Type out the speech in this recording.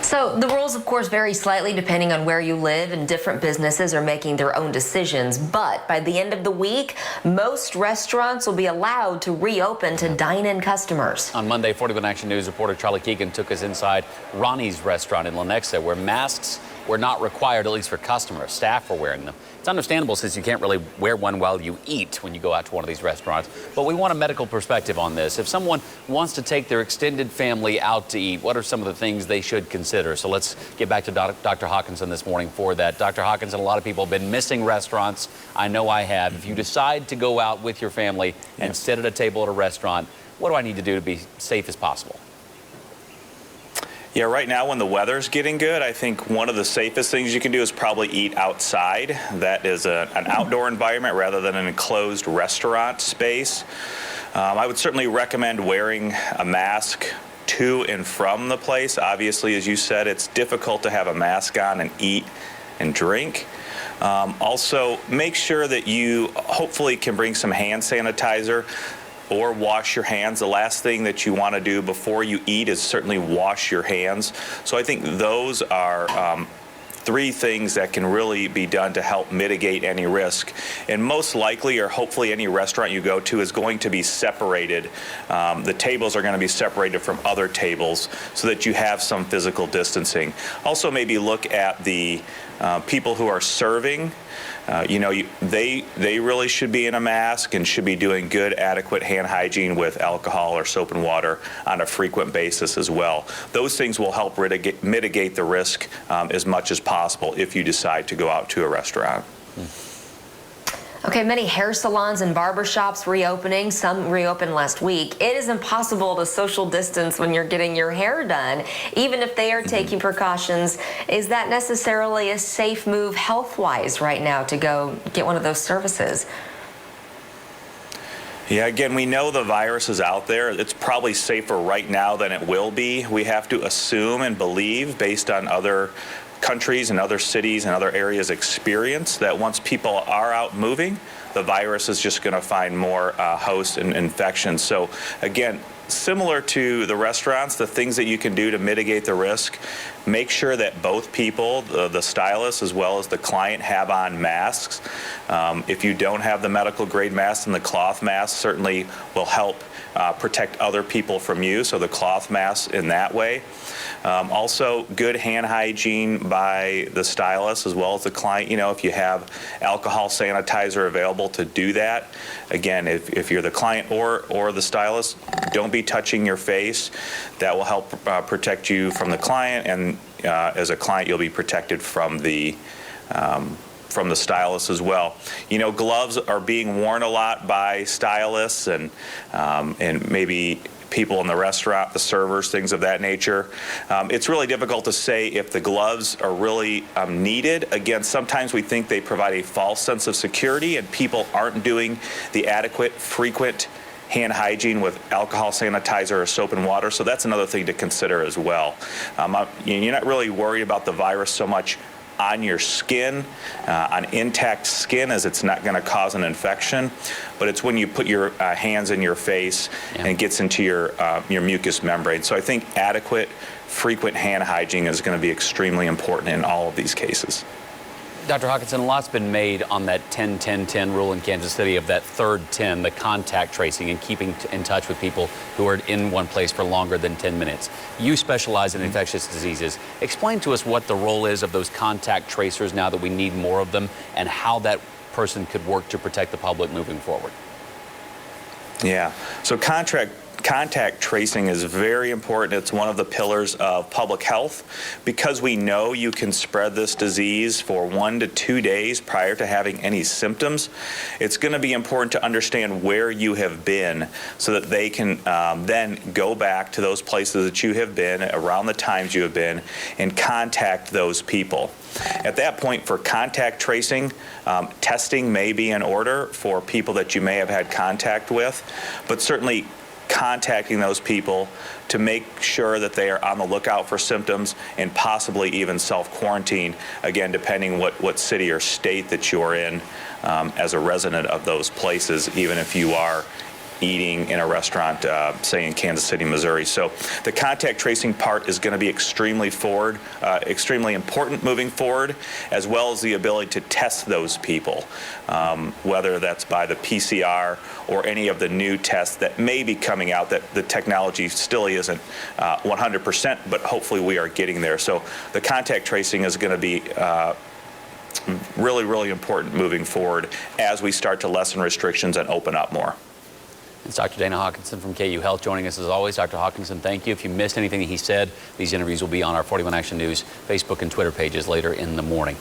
So the rules, of course, vary slightly depending on where you live, and different businesses are making their own decisions. But by the end of the week, most restaurants will be allowed to reopen to dine-in customers. On Monday, 41 Action News reporter Charlie Keegan took us inside Ronnie's restaurant in Lenexa, where masks were not required, at least for customers. Staff were wearing them. It's understandable since you can't really wear one while you eat when you go out to one of these restaurants. But we want a medical perspective on this. If someone wants to take their extended family out to eat, what are some of the things they should consider? So let's get back to Dr. Hawkinson this morning for that. Dr. Hawkinson, a lot of people have been missing restaurants. I know I have. If you decide to go out with your family and sit at a table at a restaurant, what do I need to do to be safe as possible? Yeah, right now when the weather's getting good, I think one of the safest things you can do is probably eat outside. That is an outdoor environment rather than an enclosed restaurant space. I would certainly recommend wearing a mask to and from the place. Obviously, as you said, it's difficult to have a mask on and eat and drink. Also, make sure that you hopefully can bring some hand sanitizer or wash your hands. The last thing that you want to do before you eat is certainly wash your hands. So I think those are three things that can really be done to help mitigate any risk. And most likely, or hopefully, any restaurant you go to is going to be separated. The tables are going to be separated from other tables so that you have some physical distancing. Also, maybe look at the people who are serving. They really should be in a mask and should be doing good, adequate hand hygiene with alcohol or soap and water on a frequent basis as well. Those things will help mitigate the risk as much as possible if you decide to go out to a restaurant. Okay, many hair salons and barbershops reopening. Some reopened last week. It is impossible to social distance when you're getting your hair done, even if they are taking precautions. Is that necessarily a safe move health-wise right now to go get one of those services? Yeah, again, we know the virus is out there. It's probably safer right now than it will be. We have to assume and believe, based on other countries and other cities and other areas' experience, that once people are out moving, the virus is just going to find more hosts and infections. So again, similar to the restaurants, the things that you can do to mitigate the risk, make sure that both people, the stylist as well as the client, have on masks. If you don't have the medical grade mask, and the cloth mask certainly will help protect other people from you, so the cloth mask in that way. Also, good hand hygiene by the stylist as well as the client. If you have alcohol sanitizer available to do that. Again, if you're the client or the stylist, don't be touching your face. That will help protect you from the client, and as a client, you'll be protected from the stylist as well. Gloves are being worn a lot by stylists and maybe people in the restaurant, the servers, things of that nature. It's really difficult to say if the gloves are really needed. Again, sometimes we think they provide a false sense of security, and people aren't doing the adequate, frequent hand hygiene with alcohol sanitizer or soap and water. So that's another thing to consider as well. You're not really worried about the virus so much on your skin, on intact skin, as it's not going to cause an infection, but it's when you put your hands in your face and it gets into your mucous membrane. So I think adequate, frequent hand hygiene is going to be extremely important in all of these cases. Dr. Hawkinson, a lot's been made on that 10-10-10 rule in Kansas City of that third 10, the contact tracing and keeping in touch with people who are in one place for longer than 10 minutes. You specialize in infectious diseases. Explain to us what the role is of those contact tracers now that we need more of them, and how that person could work to protect the public moving forward. Yeah, so contact tracing is very important. It's one of the pillars of public health, because we know you can spread this disease for 1 to 2 days prior to having any symptoms. It's going to be important to understand where you have been so that they can then go back to those places that you have been around the times you have been and contact those people. At that point, for contact tracing, testing may be in order for people that you may have had contact with, but certainly contacting those people to make sure that they are on the lookout for symptoms, and possibly even self-quarantine, again, depending what city or state that you're in as a resident of those places, even if you are eating in a restaurant, say in Kansas City, Missouri. So the contact tracing part is going to be extremely important moving forward, as well as the ability to test those people, whether that's by the PCR or any of the new tests that may be coming out. That the technology still isn't 100%, but hopefully we are getting there. So the contact tracing is going to be really, really important moving forward as we start to lessen restrictions and open up more. It's Dr. Dana Hawkinson from KU Health joining us as always. Dr. Hawkinson, thank you. If you missed anything that he said, these interviews will be on our 41 Action News Facebook and Twitter pages later in the morning.